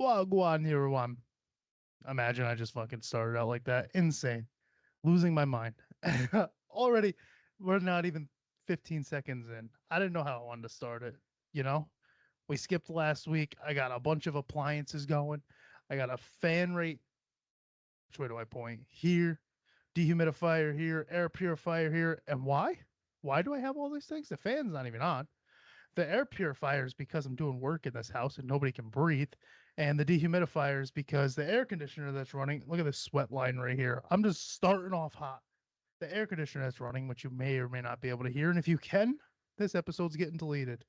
Wagwan everyone. Imagine I just fucking started out like that. Insane. Losing my mind. Already, we're not even 15 seconds in. I didn't know how I wanted to start it, you know? We skipped last week. I got a bunch of appliances going. I got a fan rate. Which way do I point? Here, dehumidifier here, air purifier here. And why? Why do I have all these things? The fan's not even on. The air purifier is because I'm doing work in this house and nobody can breathe. And the dehumidifier is because the air conditioner that's running, look at this sweat line right here. I'm just starting off hot. The air conditioner that's running, which you may or may not be able to hear. And if you can, this episode's getting deleted.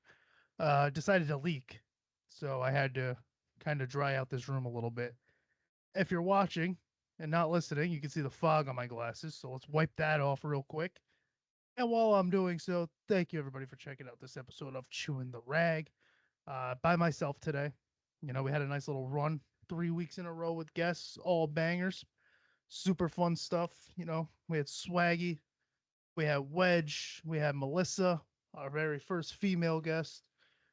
Decided to leak. So I had to kind of dry out this room a little bit. If you're watching and not listening, you can see the fog on my glasses. So let's wipe that off real quick. And while I'm doing so, thank you everybody for checking out this episode of Chewing the Rag. By myself today. You know, we had a nice little run, 3 weeks in a row with guests, all bangers, super fun stuff. You know, we had Swaggy, we had Wedge, we had Melissa, our very first female guest,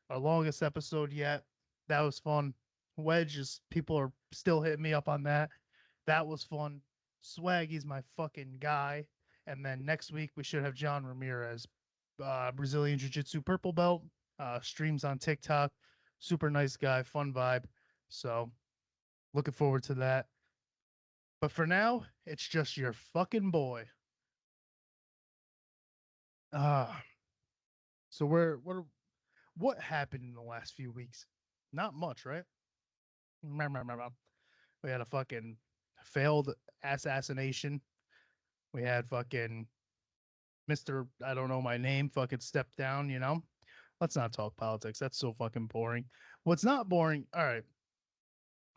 our longest episode yet. That was fun. Wedge is people are still hitting me up on that. That was fun. Swaggy's my fucking guy. And then next week we should have John Ramirez, Brazilian Jiu Jitsu purple belt, streams on TikTok. Super nice guy, fun vibe. So looking forward to that. But for now, it's just your fucking boy. Ah, so what happened in the last few weeks? Not much, right? We had a fucking failed assassination. We had fucking Mr. I don't know my name fucking step down, you know? Let's not talk politics. That's so fucking boring. What's not boring? All right.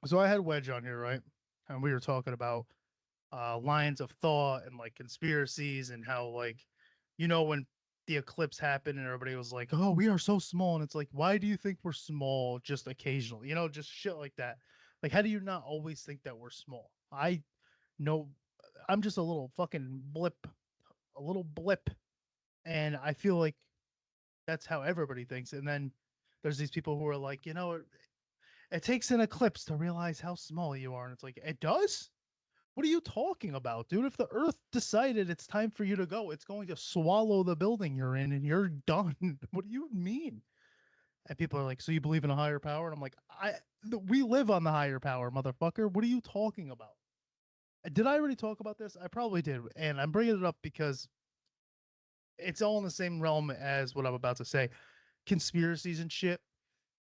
So I had Wedge on here, right? And we were talking about lines of thought and like conspiracies and how like when the eclipse happened and everybody was like, "Oh, we are so small." And it's like, "Why do you think we're small just occasionally?" Just shit like that. Like how do you not always think that we're small? I know I'm just a little fucking blip, a little blip, and I feel like that's how everybody thinks. And then there's these people who are like, it takes an eclipse to realize how small you are. And it's like, it does? What are you talking about, dude? If the Earth decided it's time for you to go, it's going to swallow the building you're in and you're done. What do you mean? And people are like, so you believe in a higher power? And I'm like, we live on the higher power, motherfucker. What are you talking about? Did I already talk about this? I probably did. And I'm bringing it up because it's all in the same realm as what I'm about to say, conspiracies and shit.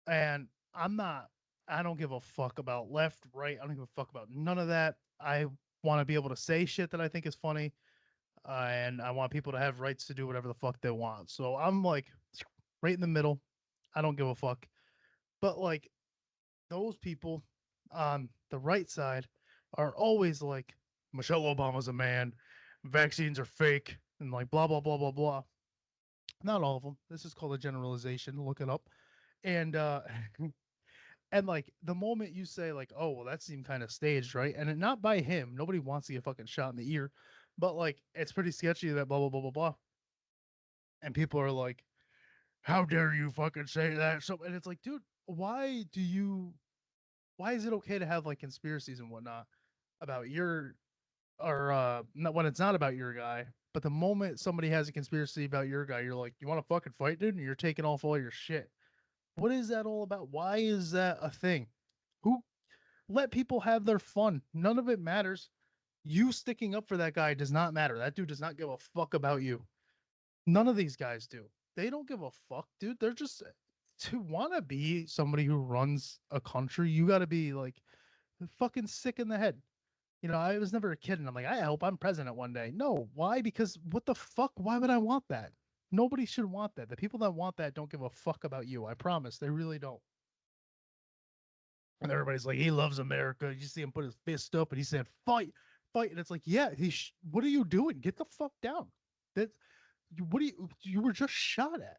And I don't give a fuck about left, right. I don't give a fuck about none of that. I want to be able to say shit that I think is funny. And I want people to have rights to do whatever the fuck they want. So I'm like right in the middle. I don't give a fuck. But like those people on the right side are always like, Michelle Obama's a man, vaccines are fake, and like blah, blah, blah, blah, blah. Not all of them. This is called a generalization. Look it up. And and like the moment you say like, oh well, that seemed kind of staged, right? And not by him. Nobody wants to get fucking shot in the ear, but like it's pretty sketchy that blah blah blah blah blah. And people are like, how dare you fucking say that? So and it's like, dude, why is it okay to have like conspiracies and whatnot about your or not when it's not about your guy? But the moment somebody has a conspiracy about your guy, you're like, you want to fucking fight, dude? And you're taking off all your shit. What is that all about? Why is that a thing? Who let people have their fun? None of it matters. You sticking up for that guy does not matter. That dude does not give a fuck about you. None of these guys do. They don't give a fuck, dude. They're just to want to be somebody who runs a country, you got to be like fucking sick in the head. I was never a kid and I'm like, I hope I'm president one day. No, why? Because what the fuck? Why would I want that? Nobody should want that. The people that want that don't give a fuck about you. I promise. They really don't. And everybody's like, he loves America. You see him put his fist up and he said, fight, fight. And it's like, yeah, what are you doing? Get the fuck down. That, what do you were just shot at.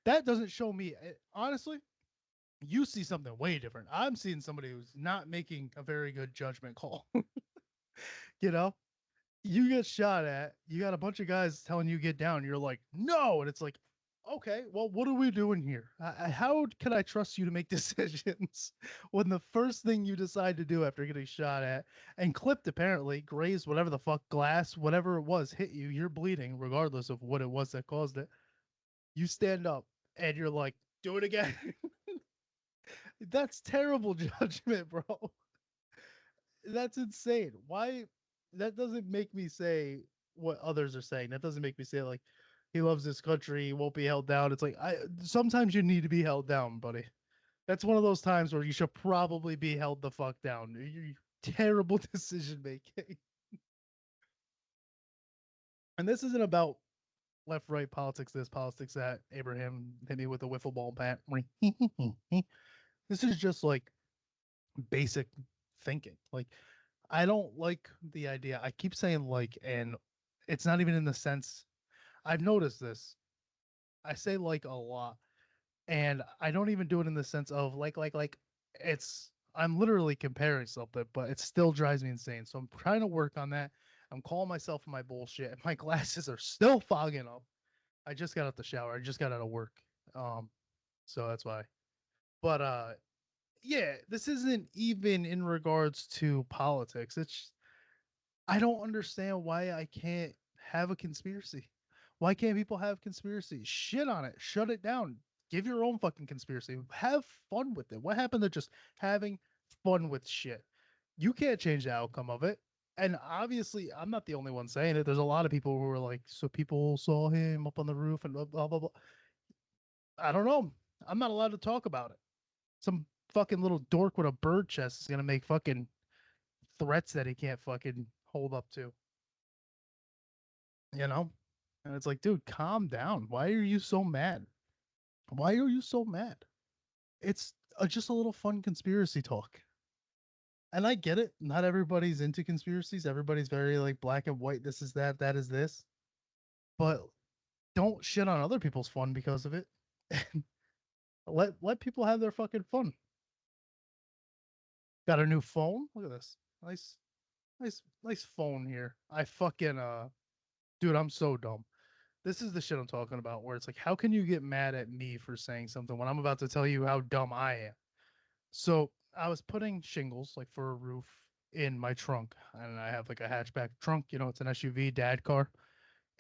That doesn't show me, honestly, you see something way different. I'm seeing somebody who's not making a very good judgment call. you know, you get shot at, you got a bunch of guys telling you get down. You're like, no. And it's like, Okay, well, what are we doing here? How can I trust you to make decisions when the first thing you decide to do after getting shot at and clipped, apparently, grazed, whatever the fuck, glass, whatever it was, hit you, you're bleeding, regardless of what it was that caused it. You stand up and you're like, do it again. That's terrible judgment, bro. That's insane. Why? That doesn't make me say what others are saying. That doesn't make me say like he loves this country, he won't be held down. It's like I sometimes you need to be held down, buddy. That's one of those times where you should probably be held the fuck down. You terrible decision making. And this isn't about left right politics this, politics that. Abraham hit me with a wiffle ball bat. This is just like basic thinking. Like I don't like the idea. I keep saying like, and it's not even in the sense. I've noticed this. I say like a lot, and I don't even do it in the sense of like. It's I'm literally comparing something, but it still drives me insane. So I'm trying to work on that. I'm calling myself on my bullshit, and my glasses are still fogging up. I just got out the shower. I just got out of work. Um, so that's why. But yeah, this isn't even in regards to politics. It's I don't understand why I can't have a conspiracy. Why can't people have conspiracy? Shit on it. Shut it down. Give your own fucking conspiracy. Have fun with it. What happened to just having fun with shit? You can't change the outcome of it. And obviously, I'm not the only one saying it. There's a lot of people who are like, so people saw him up on the roof and blah, blah, blah, blah. I don't know. I'm not allowed to talk about it. Some fucking little dork with a bird chest is going to make fucking threats that he can't fucking hold up to. You know? And it's like, dude, calm down. Why are you so mad? Why are you so mad? It's just a little fun conspiracy talk. And I get it. Not everybody's into conspiracies. Everybody's very like black and white. This is that. That is this. But don't shit on other people's fun because of it. Let people have their fucking fun. Got a new phone. Look at this. Nice phone here. I fucking dude, I'm so dumb. This is the shit I'm talking about where it's like, how can you get mad at me for saying something when I'm about to tell you how dumb I am? So I was putting shingles like for a roof in my trunk, and I have like a hatchback trunk, it's an SUV dad car.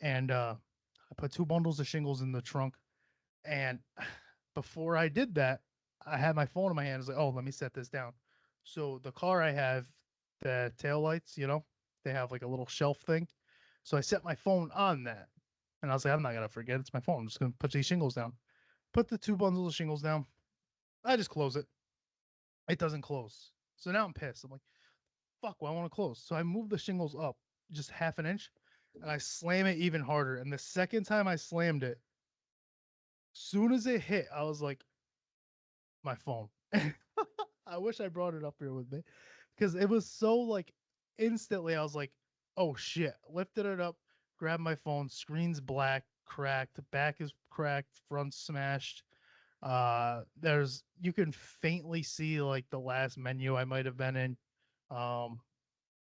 And I put two bundles of shingles in the trunk. And before I did that, I had my phone in my hand. I was like, oh, let me set this down. So the car I have, the tail lights, they have like a little shelf thing. So I set my phone on that. And I was like, I'm not gonna forget. It's my phone. I'm just gonna put these shingles down. Put the two bundles of shingles down. I just close it. It doesn't close. So now I'm pissed. I'm like, fuck, well, I want to close. So I move the shingles up just half an inch and I slam it even harder. And the second time I slammed it, soon as it hit, I was like, my phone. I wish I brought it up here with me because it was so like instantly. I was like, oh shit. Lifted it up, grabbed my phone, screen's black, cracked, back is cracked, front smashed. There's you can faintly see like the last menu I might have been in. Um,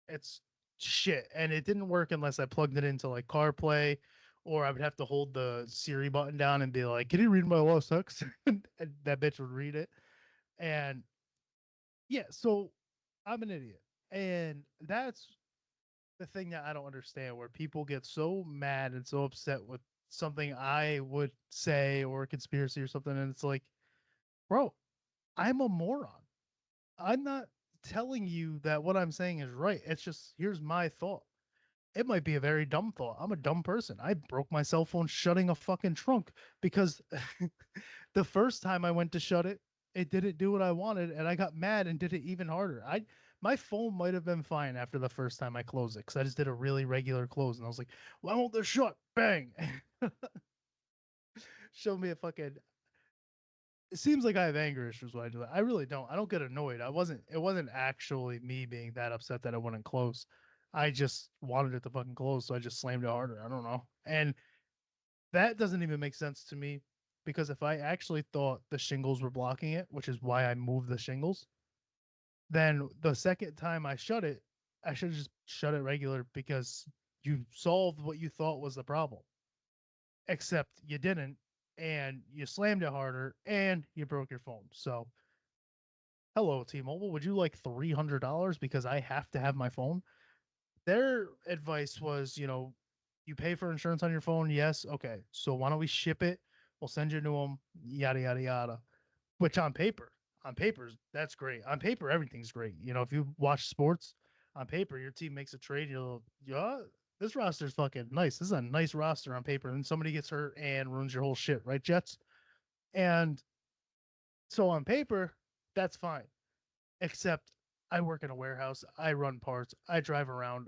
it's shit, and it didn't work unless I plugged it into like CarPlay, or I would have to hold the Siri button down and be like, "Can you read my lost text?" And that bitch would read it. And yeah, so I'm an idiot, and that's the thing that I don't understand, where people get so mad and so upset with something I would say or a conspiracy or something, and it's like, bro, I'm a moron. I'm not telling you that what I'm saying is right. It's just here's my thought. It might be a very dumb thought. I'm a dumb person. I broke my cell phone shutting a fucking trunk because the first time I went to shut it, it didn't do what I wanted, and I got mad and did it even harder. I My phone might have been fine after the first time I closed it because I just did a really regular close, and I was like, "Why won't this shut?" Bang! Show me a fucking it seems like I have anger issues when I do that. I really don't. I don't get annoyed. It wasn't actually me being that upset that it wouldn't close. I just wanted it to fucking close, so I just slammed it harder. I don't know. And that doesn't even make sense to me because if I actually thought the shingles were blocking it, which is why I moved the shingles, then the second time I shut it, I should have just shut it regular because you solved what you thought was the problem. Except you didn't. and you slammed it harder, and you broke your phone. So, hello, T-Mobile. Would you like $300 because I have to have my phone? Their advice was, you pay for insurance on your phone. Yes, okay. So why don't we ship it? We'll send you to them. Yada yada yada. Which on paper, that's great. On paper, everything's great. If you watch sports, on paper, your team makes a trade. Yeah, this roster's fucking nice. This is a nice roster on paper. And somebody gets hurt and ruins your whole shit, right, Jets? And so on paper, that's fine. Except I work in a warehouse. I run parts. I drive around.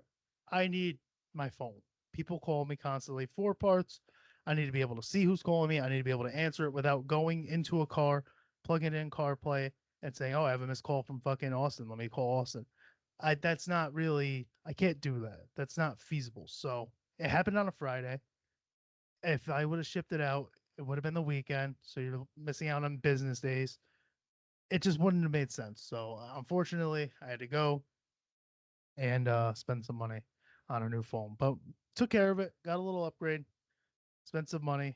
I need my phone. People call me constantly for parts. I need to be able to see who's calling me. I need to be able to answer it without going into a car, plugging in CarPlay, and saying, "Oh, I have a missed call from fucking Austin. Let me call Austin." That's not really. I can't do that. That's not feasible. So it happened on a Friday. If I would have shipped it out, it would have been the weekend. So you're missing out on business days. It just wouldn't have made sense. So unfortunately, I had to go and spend some money on a new phone. But took care of it, got a little upgrade, spent some money.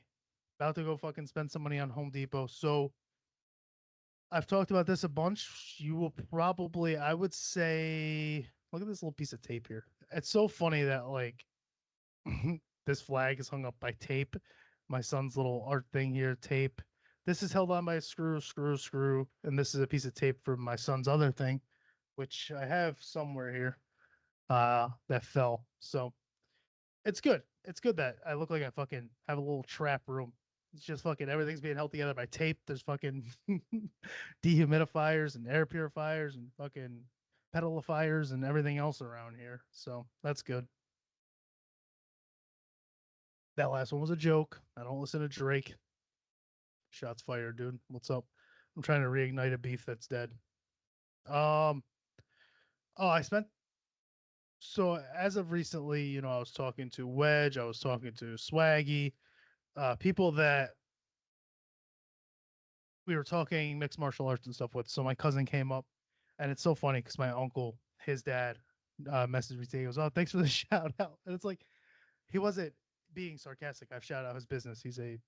About to go fucking spend some money on Home Depot. So I've talked about this a bunch. You will probably, I would say, look at this little piece of tape here. It's so funny that like this flag is hung up by tape. My son's little art thing here, tape. This is held on by a screw, screw, screw, and this is a piece of tape for my son's other thing, which I have somewhere here. That fell. So it's good. It's good that I look like I fucking have a little trap room. It's just fucking everything's being held together by tape. There's fucking dehumidifiers and air purifiers and fucking pedalifiers and everything else around here. So that's good. That last one was a joke. I don't listen to Drake. Shots fired, dude. What's up? I'm trying to reignite a beef that's dead. Um. Oh, I spent so as of recently, I was talking to Wedge. I was talking to Swaggy. People that we were talking mixed martial arts and stuff with. So my cousin came up, and it's so funny because my uncle, his dad, messaged me saying, "He goes, oh, thanks for the shout out." And it's like he wasn't being sarcastic. I've shouted out his business. He's a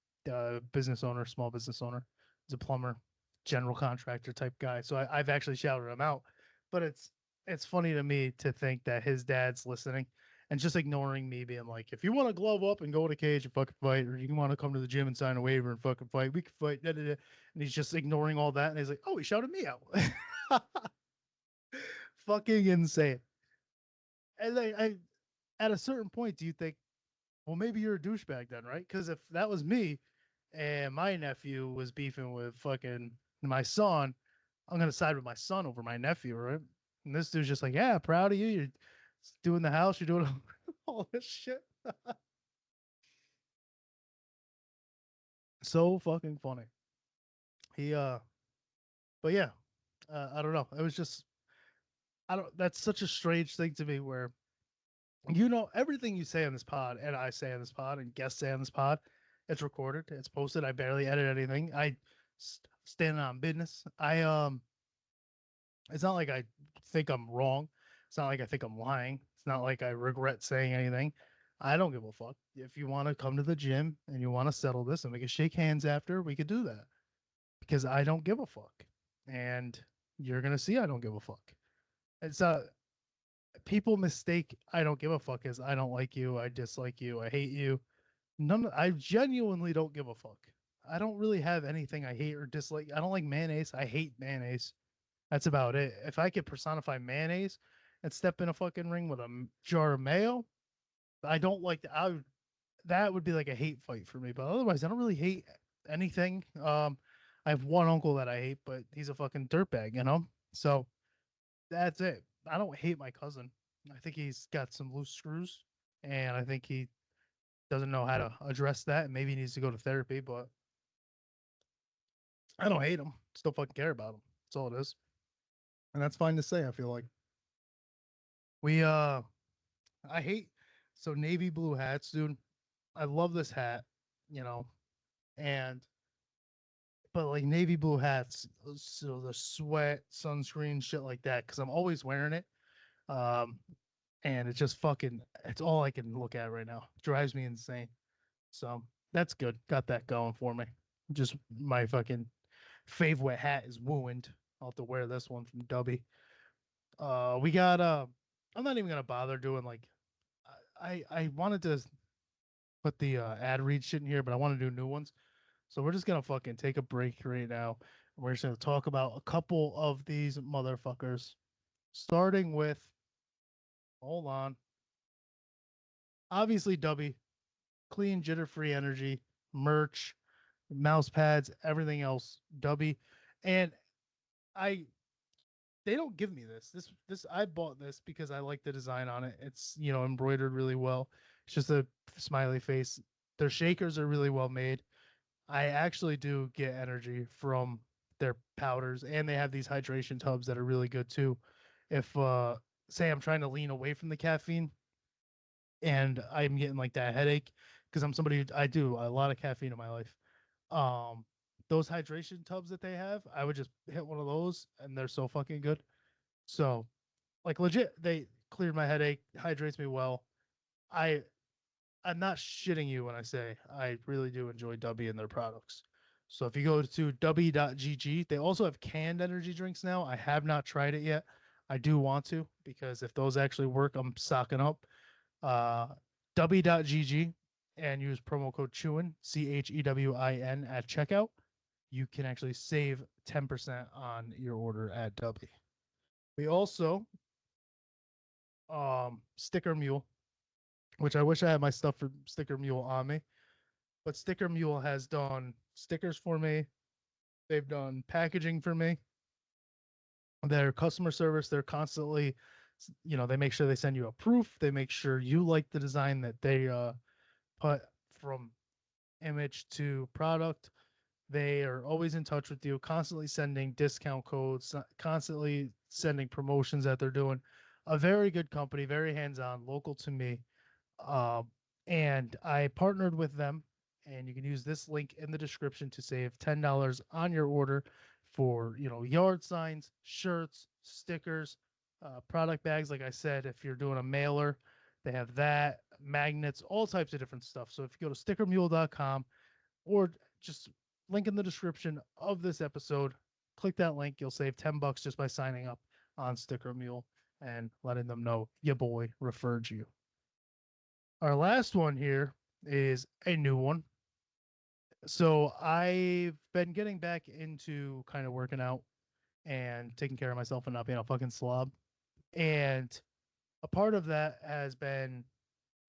business owner, small business owner. He's a plumber, general contractor type guy. So I've actually shouted him out. But it's funny to me to think that his dad's listening and just ignoring me, being like, if you want to glove up and go in a cage and fucking fight, or you want to come to the gym and sign a waiver and fucking fight, we can fight. Da, da, da. And he's just ignoring all that. And he's like, oh, he shouted me out. Fucking insane. And at a certain point, do you think, well, maybe you're a douchebag then, right? Because if that was me and my nephew was beefing with fucking my son, I'm gonna side with my son over my nephew, right? And this dude's just like, yeah, proud of you. You're doing the house. You're doing all this shit. So fucking funny. He but yeah, I don't know. It was just I don't. That's such a strange thing to me. Where everything you say on this pod, and I say on this pod, and guests say on this pod, it's recorded, it's posted. I barely edit anything. I stand on business. It's not like I think I'm wrong. It's not like I think I'm lying. It's not like I regret saying anything. I don't give a fuck. If you want to come to the gym and you want to settle this and we can shake hands after, we could do that because I don't give a fuck. And you're going to see I don't give a fuck. It's people mistake I don't give a fuck as I don't like you, I dislike you, I hate you. I genuinely don't give a fuck. I don't really have anything I hate or dislike. I don't like mayonnaise. I hate mayonnaise. That's about it. If I could personify mayonnaise and step in a fucking ring with a jar of mayo, I don't like that. That would be like a hate fight for me. But otherwise, I don't really hate anything. I have one uncle that I hate, but he's a fucking dirtbag. So that's it. I don't hate my cousin. I think he's got some loose screws, and I think he doesn't know how to address that. And maybe he needs to go to therapy. But I don't hate him. Still fucking care about him. That's all it is, and that's fine to say. I feel like we I hate so navy blue hats, dude. I love this hat, you know, and but like navy blue hats, so the sweat, sunscreen, shit like that, because I'm always wearing it. Um, and it's just fucking, it's all I can look at right now. It drives me insane. So That's good. Got that going for me. Just my fucking favorite hat is ruined. I'll have to wear this one from Dubby. We got I'm not even gonna bother doing like I wanted to put the ad read shit in here, but I want to do new ones. So we're just gonna fucking take a break right now. We're just gonna talk about a couple of these motherfuckers. Starting with hold on. Obviously Dubby, clean jitter free energy, merch, mouse pads, everything else, Dubby. And I they don't give me this I bought this because I like the design on it. It's embroidered really well. It's just a smiley face. Their shakers are really well made. I actually do get energy from their powders, and they have these hydration tubs that are really good too. If say I'm trying to lean away from the caffeine and I'm getting like that headache because I'm somebody I do a lot of caffeine in my life. Um those hydration tubs that they have, I would just hit one of those and they're so fucking good. So, like legit, they cleared my headache, hydrates me well. I I'm not shitting you when I say I really do enjoy Dubby and their products. So if you go to dubby.gg, they also have canned energy drinks now. I have not tried it yet. I do want to because if those actually work, I'm stocking up. Uh, dubby.gg and use promo code CHEWIN, CHEWIN at checkout. You can actually save 10% on your order at Dubby. We also Sticker Mule, which I wish I had my stuff for Sticker Mule on me. But Sticker Mule has done stickers for me. They've done packaging for me. Their customer service, they're constantly, they make sure they send you a proof. They make sure you like the design that they put from image to product. They are always in touch with you, constantly sending discount codes, constantly sending promotions that they're doing. A very good company, very hands on, local to me. Um, and I partnered with them, and you can use this link in the description to save $10 on your order for yard signs, shirts, stickers, product bags. Like I said, if you're doing a mailer, they have that, magnets, all types of different stuff. So if you go to stickermule.com or just link in the description of this episode, click that link. You'll save $10 just by signing up on Sticker Mule and letting them know your boy referred you. Our last one here is a new one. So I've been getting back into kind of working out and taking care of myself and not being a fucking slob. And a part of that has been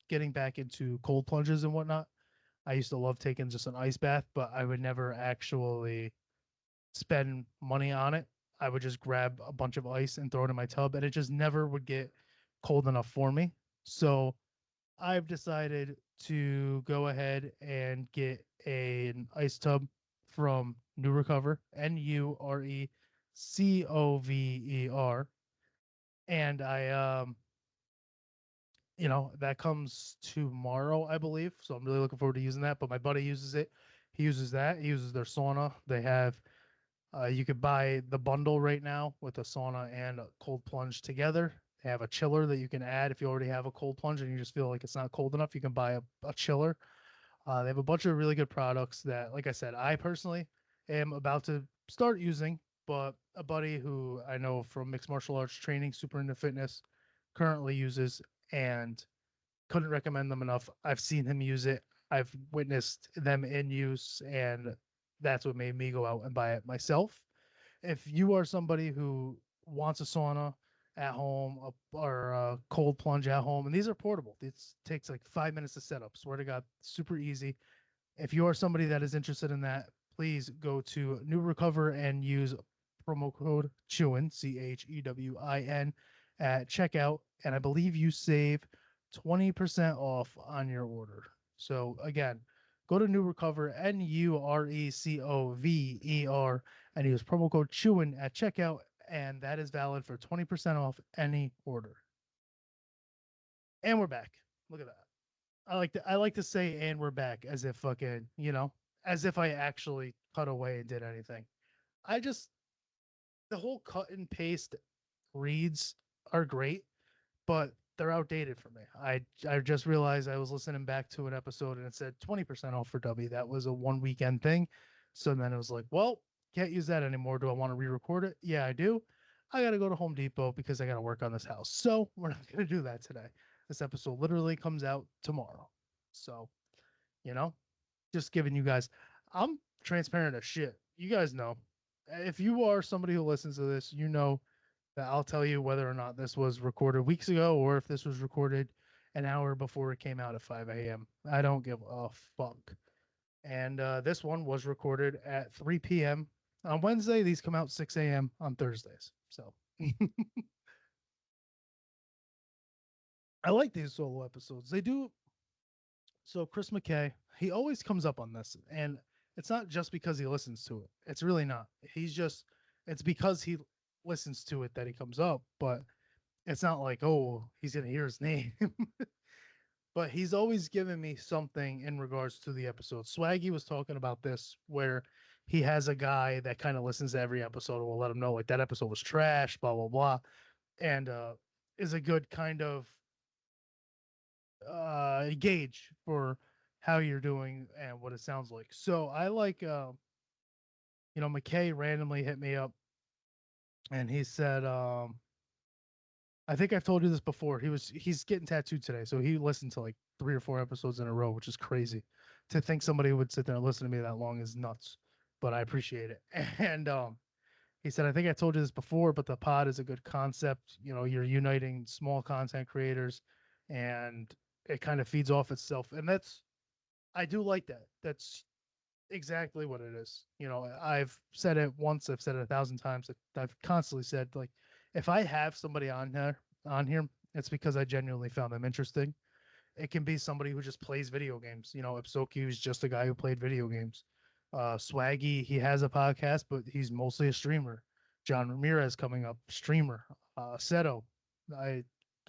getting back into cold plunges and whatnot. I used to love taking just an ice bath, but I would never actually spend money on it. I would just grab a bunch of ice and throw it in my tub, and it just never would get cold enough for me. So I've decided to go ahead and get an ice tub from New Recover, Nurecover, and that comes tomorrow, I believe. So I'm really looking forward to using that. But my buddy uses it. He uses that. He uses their sauna. They have you could buy the bundle right now with a sauna and a cold plunge together. They have a chiller that you can add if you already have a cold plunge and you just feel like it's not cold enough. You can buy a chiller. They have a bunch of really good products that, like I said, I personally am about to start using, but a buddy who I know from mixed martial arts training, super into fitness, currently uses and couldn't recommend them enough. I've seen him use it. I've witnessed them in use, and that's what made me go out and buy it myself. If you are somebody who wants a sauna at home or a cold plunge at home, and these are portable, it takes like 5 minutes to set up. Swear to God, super easy. If you are somebody that is interested in that, please go to New Recover and use promo code CHEWIN, CHEWIN, at checkout. And I believe you save 20% off on your order. So again, go to New Recover, NURECOVER, and use promo code CHEWIN at checkout. And that is valid for 20% off any order. And we're back. Look at that. I like to say and we're back as if fucking, as if I actually cut away and did anything. I just the whole cut and paste reads are great, but they're outdated for me. I just realized I was listening back to an episode and it said 20% off for W. That was a one weekend thing. So then it was like, well, can't use that anymore. Do I want to re-record it? Yeah, I do. I got to go to Home Depot because I got to work on this house. So we're not going to do that today. This episode literally comes out tomorrow. So, you know, just giving you guys, I'm transparent as shit. You guys know. If you are somebody who listens to this, you know that I'll tell you whether or not this was recorded weeks ago or if this was recorded an hour before it came out at 5 a.m. I don't give a fuck. And this one was recorded at 3 p.m. on Wednesday. These come out 6 a.m. on Thursdays. So I like these solo episodes. They do. So Chris McKay, he always comes up on this, and it's not just because he listens to it. It's really not. It's because he listens to it that he comes up, but it's not like, oh, he's gonna hear his name. But he's always given me something in regards to the episode. Swaggy was talking about this where he has a guy that kind of listens to every episode and will let him know like that episode was trash, blah blah blah, and is a good kind of gauge for how you're doing and what it sounds like. So I like McKay randomly hit me up and he said I think I've told you this before. He's getting tattooed today, so he listened to like 3 or 4 episodes in a row, which is crazy. To think somebody would sit there and listen to me that long is nuts, but I appreciate it. And he said, I think I told you this before, but the pod is a good concept. You know, you're uniting small content creators, and it kind of feeds off itself, and I do like that. That's exactly what it is. You know, I've said it once, I've said it 1,000 times. I've constantly said like, if I have somebody on here, it's because I genuinely found them interesting. It can be somebody who just plays video games. You know, Ipsoki is just a guy who played video games. Swaggy, he has a podcast, but he's mostly a streamer. John Ramirez coming up, streamer. Seto, I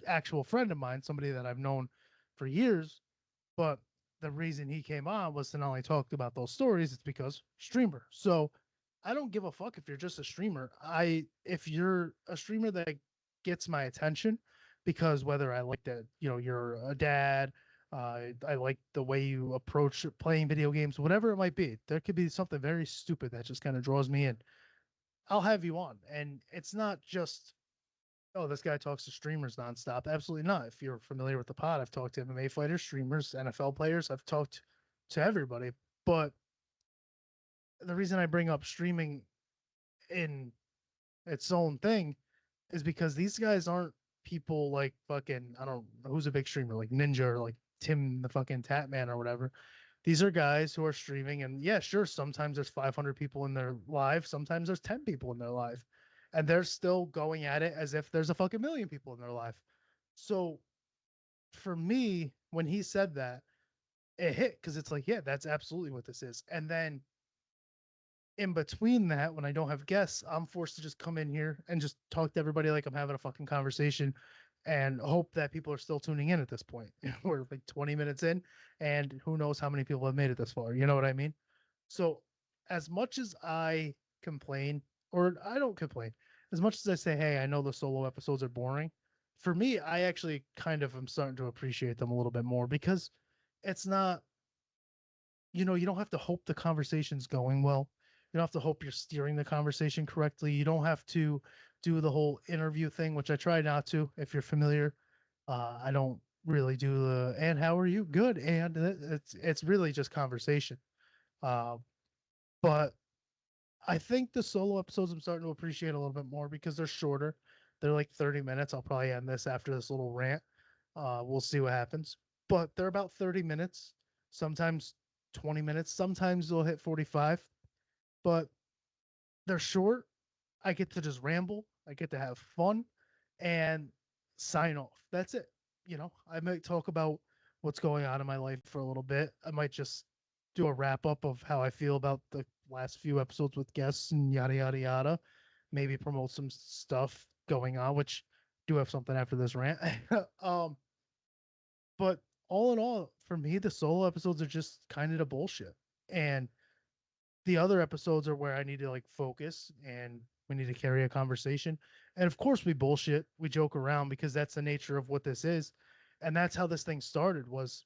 actual friend of mine, somebody that I've known for years, but the reason he came on was to not only talk about those stories, it's because streamer. So I don't give a fuck if you're just a streamer. If you're a streamer that gets my attention, because whether I like that, you're a dad, I like the way you approach playing video games, whatever it might be. There could be something very stupid that just kind of draws me in. I'll have you on, and it's not just oh, this guy talks to streamers nonstop. Absolutely not. If you're familiar with the pod, I've talked to MMA fighters, streamers, NFL players. I've talked to everybody. But the reason I bring up streaming in its own thing is because these guys aren't people like fucking, I don't know who's a big streamer, like Ninja or like Tim the fucking Tatman or whatever. These are guys who are streaming, and yeah, sure, sometimes there's 500 people in their live, sometimes there's 10 people in their live, and they're still going at it as if there's a fucking million people in their life. So for me, when he said that, it hit because it's like, yeah, that's absolutely what this is. And then in between that, when I don't have guests, I'm forced to just come in here and just talk to everybody like I'm having a fucking conversation and hope that people are still tuning in at this point. We're like 20 minutes in, and who knows how many people have made it this far. You know what I mean? So, as much as I complain, or I don't complain, as much as I say, hey, I know the solo episodes are boring, for me, I actually kind of am starting to appreciate them a little bit more because it's not, you don't have to hope the conversation's going well. You don't have to hope you're steering the conversation correctly. You don't have to do the whole interview thing, which I try not to. If you're familiar, I don't really do the "and how are you?" Good, and it's really just conversation. Uh, but I think the solo episodes I'm starting to appreciate a little bit more because they're shorter. They're like 30 minutes. I'll probably end this after this little rant. We'll see what happens. But they're about 30 minutes, sometimes 20 minutes. Sometimes they'll hit 45, but they're short. I get to just ramble. I get to have fun and sign off. That's it. I might talk about what's going on in my life for a little bit. I might just do a wrap up of how I feel about the last few episodes with guests and yada yada yada. Maybe promote some stuff going on, which do have something after this rant. um, but all in all, for me, the solo episodes are just kind of the bullshit, and the other episodes are where I need to like focus and we need to carry a conversation. And of course we bullshit, we joke around because that's the nature of what this is. And that's how this thing started was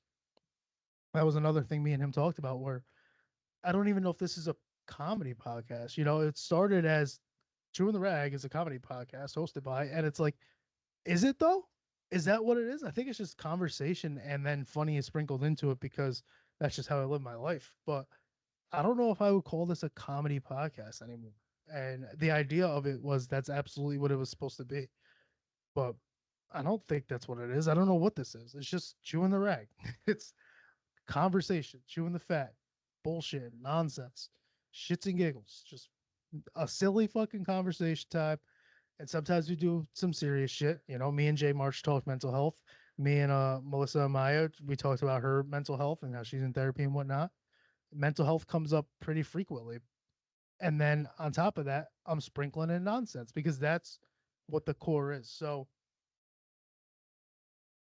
that was another thing me and him talked about where I don't even know if this is a comedy podcast. You know, it started as Chewing the Rag is a comedy podcast hosted by, and it's like, is it though? Is that what it is? I think it's just conversation and then funny is sprinkled into it because that's just how I live my life. But I don't know if I would call this a comedy podcast anymore. And the idea of it was that's absolutely what it was supposed to be. But I don't think that's what it is. I don't know what this is. It's just chewing the rag. It's conversation, chewing the fat, bullshit, nonsense, shits and giggles. Just a silly fucking conversation time. And sometimes we do some serious shit. You know, me and Jay March talk mental health. Me and Melissa Amaya, we talked about her mental health and how she's in therapy and whatnot. Mental health comes up pretty frequently. And then on top of that, I'm sprinkling in nonsense because that's what the core is. So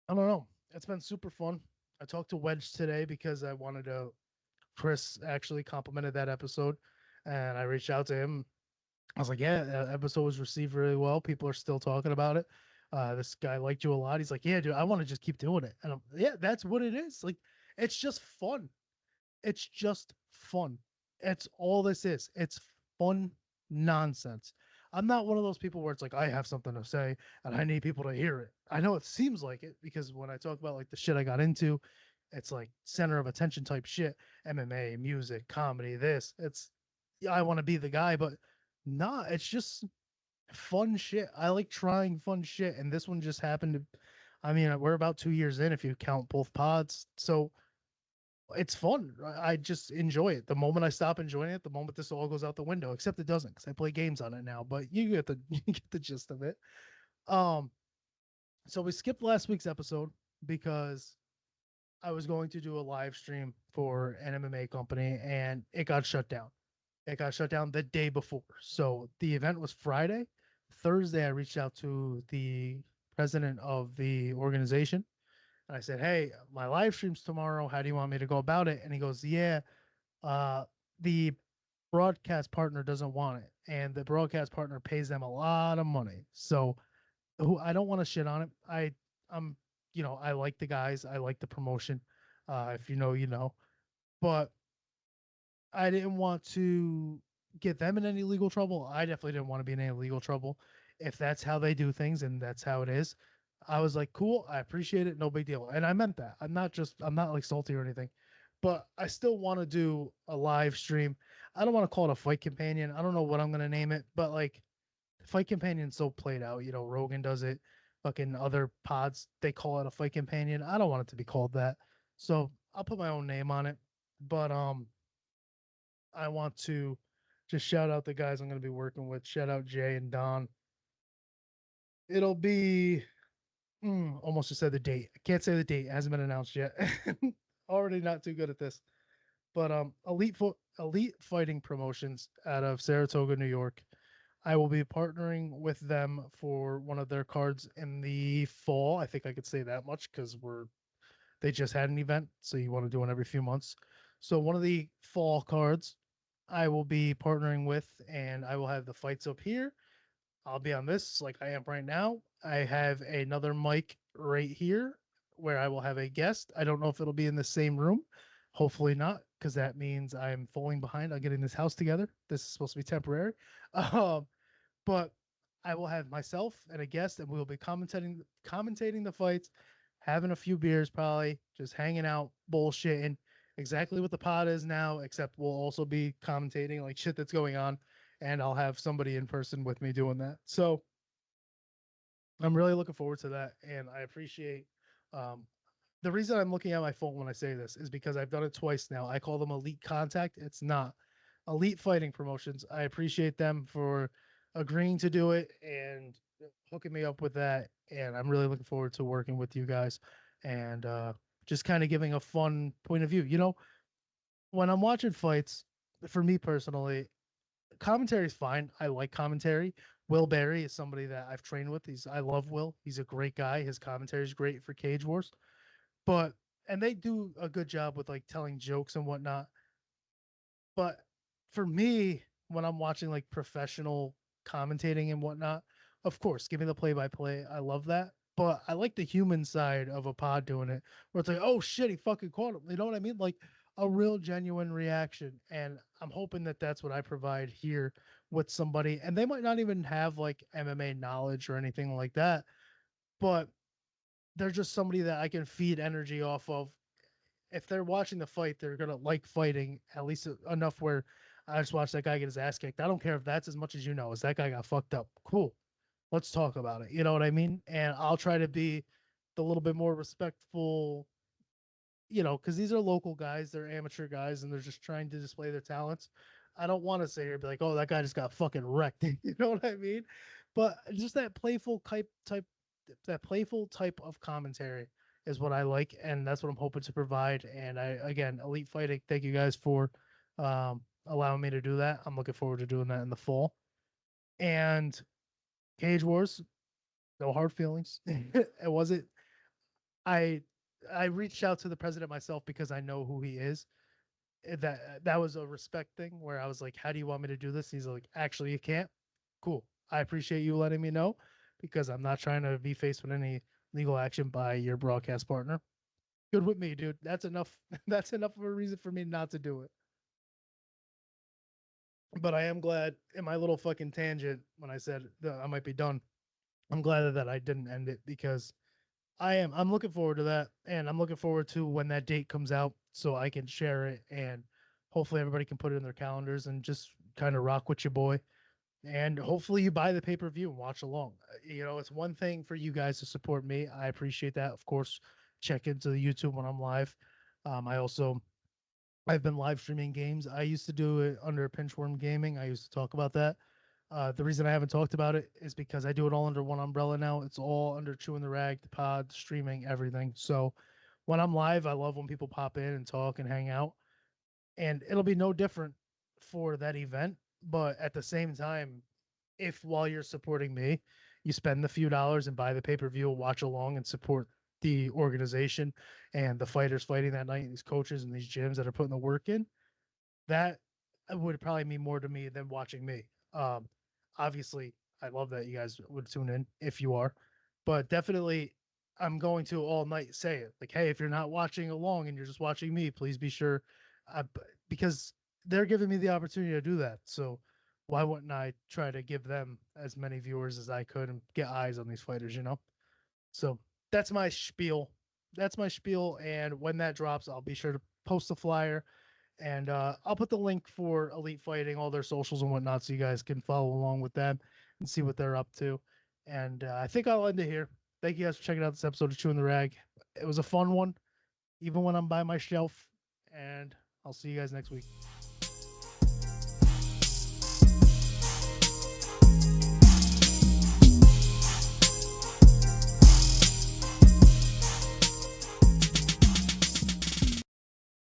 I don't know. It's been super fun. I talked to Wedge today because I wanted to. Chris actually complimented that episode, and I reached out to him. I was like, "Yeah, that episode was received really well. People are still talking about it. This guy liked you a lot." He's like, "Yeah, dude, I want to just keep doing it." And yeah, that's what it is. Like, it's just fun. It's just fun. It's all this is. It's fun nonsense. I'm not one of those people where it's like I have something to say and I need people to hear it. I know it seems like it because when I talk about like the shit I got into, it's like center of attention type shit. MMA, music, comedy, this. It's yeah, I want to be the guy, but nah, it's just fun shit. I like trying fun shit, and this one just happened to. I mean, we're about 2 years in if you count both pods, so it's fun. I just enjoy it. The moment I stop enjoying it, the moment this all goes out the window. Except it doesn't, because I play games on it now. But you get the you get the gist of it. Um, so we skipped last week's episode because I was going to do a live stream for an MMA company, and it got shut down. It got shut down the day before. So the event was Friday. Thursday, I reached out to the president of the organization and I said, "Hey, my live stream's tomorrow. How do you want me to go about it?" And he goes, "Yeah, uh, the broadcast partner doesn't want it, and the broadcast partner pays them a lot of money. So, who I don't want to shit on it. I'm, I like the guys. I like the promotion. If you know, you know. But I didn't want to get them in any legal trouble. I definitely didn't want to be in any legal trouble. If that's how they do things and that's how it is, I was like, cool, I appreciate it, no big deal. And I meant that. I'm not like salty or anything, but I still want to do a live stream. I don't want to call it a fight companion. I don't know what I'm gonna name it, but like fight companion's so played out. You know, Rogan does it. Fucking other pods, they call it a fight companion. I don't want it to be called that. So I'll put my own name on it. But I want to just shout out the guys I'm going to be working with. Shout out Jay and Don. It'll be almost just said the date. I can't say the date. It hasn't been announced yet. Already not too good at this. But Elite Fighting Promotions out of Saratoga, New York. I will be partnering with them for one of their cards in the fall. I think I could say that much because they just had an event, so you want to do one every few months. So one of the fall cards I will be partnering with, and I will have the fights up here. I'll be on this like I am right now. I have another mic right here where I will have a guest. I don't know if it'll be in the same room. Hopefully not, because that means I'm falling behind on getting this house together. This is supposed to be temporary. Um, but I will have myself and a guest, and we'll be commentating the fights, having a few beers, probably just hanging out, bullshitting. Exactly what the pod is now, except we'll also be commentating like shit that's going on, and I'll have somebody in person with me doing that. So I'm really looking forward to that, and I appreciate. Um, the reason I'm looking at my phone when I say this is because I've done it twice now. I call them Elite Contact. It's not Elite Fighting Promotions. I appreciate them for agreeing to do it and hooking me up with that. And I'm really looking forward to working with you guys and just kind of giving a fun point of view. You know, when I'm watching fights, for me personally, commentary is fine. I like commentary. Will Barry is somebody that I've trained with. I love Will. He's a great guy. His commentary is great for Cage Wars. But and they do a good job with like telling jokes and whatnot. But for me, when I'm watching like professional commentating and whatnot, Of course, give me the play by play. I love that. But I like the human side of a pod doing it, where it's like, oh shit, he fucking caught him. You know what I mean? Like a real genuine reaction. And I'm hoping that that's what I provide here with somebody. And they might not even have like MMA knowledge or anything like that, but they're just somebody that I can feed energy off of. If they're watching the fight, they're gonna like fighting at least enough where I just watched that guy get his ass kicked. I don't care if that's as much as you know, as that guy got fucked up. Cool, let's talk about it. You know what I mean? And I'll try to be the little bit more respectful, because these are local guys, they're amateur guys, and they're just trying to display their talents. I don't want to sit here and be like, oh, that guy just got fucking wrecked. You know what I mean? But just that playful type of commentary is what I like, and that's what I'm hoping to provide. And I, again, Elite Fighting, thank you guys for allowing me to do that. I'm looking forward to doing that in the fall. And Cage Wars, no hard feelings. It wasn't. I I reached out to the president myself because I know who he is. That was a respect thing where I was like, "How do you want me to do this?" He's like, "Actually, you can't." Cool. I appreciate you letting me know because I'm not trying to be faced with any legal action by your broadcast partner. Good with me, dude. That's enough. That's enough of a reason for me not to do it. But I am glad in my little fucking tangent when I said that I might be done. I'm glad that I didn't end it because I'm looking forward to that, and I'm looking forward to when that date comes out so I can share it, and hopefully everybody can put it in their calendars and just kind of rock with your boy. And hopefully you buy the pay-per-view and watch along. It's one thing for you guys to support me. I appreciate that. Of course, check into the YouTube when I'm live. I've been live streaming games. I used to do it under Pinchworm Gaming. I used to talk about that. The reason I haven't talked about it is because I do it all under one umbrella now. It's all under Chewing the Rag, the pod, streaming, everything. So when I'm live, I love when people pop in and talk and hang out. And it'll be no different for that event. But at the same time, if while you're supporting me, you spend the few dollars and buy the pay per view, watch along, and support the organization and the fighters fighting that night, and these coaches and these gyms that are putting the work in, that would probably mean more to me than watching me. Um, Obviously, I love that you guys would tune in if you are, but definitely, I'm going to all night say it like, hey, if you're not watching along and you're just watching me, please be sure, uh, because they're giving me the opportunity to do that. So why wouldn't I try to give them as many viewers as I could and get eyes on these fighters? So that's my spiel. That's my spiel. And when that drops, I'll be sure to post the flyer, and I'll put the link for Elite Fighting, all their socials and whatnot, so you guys can follow along with them and see what they're up to. And I think I'll end it here. Thank you guys for checking out this episode of Chewing the Rag. It was a fun one, even when I'm by myself. And I'll see you guys next week.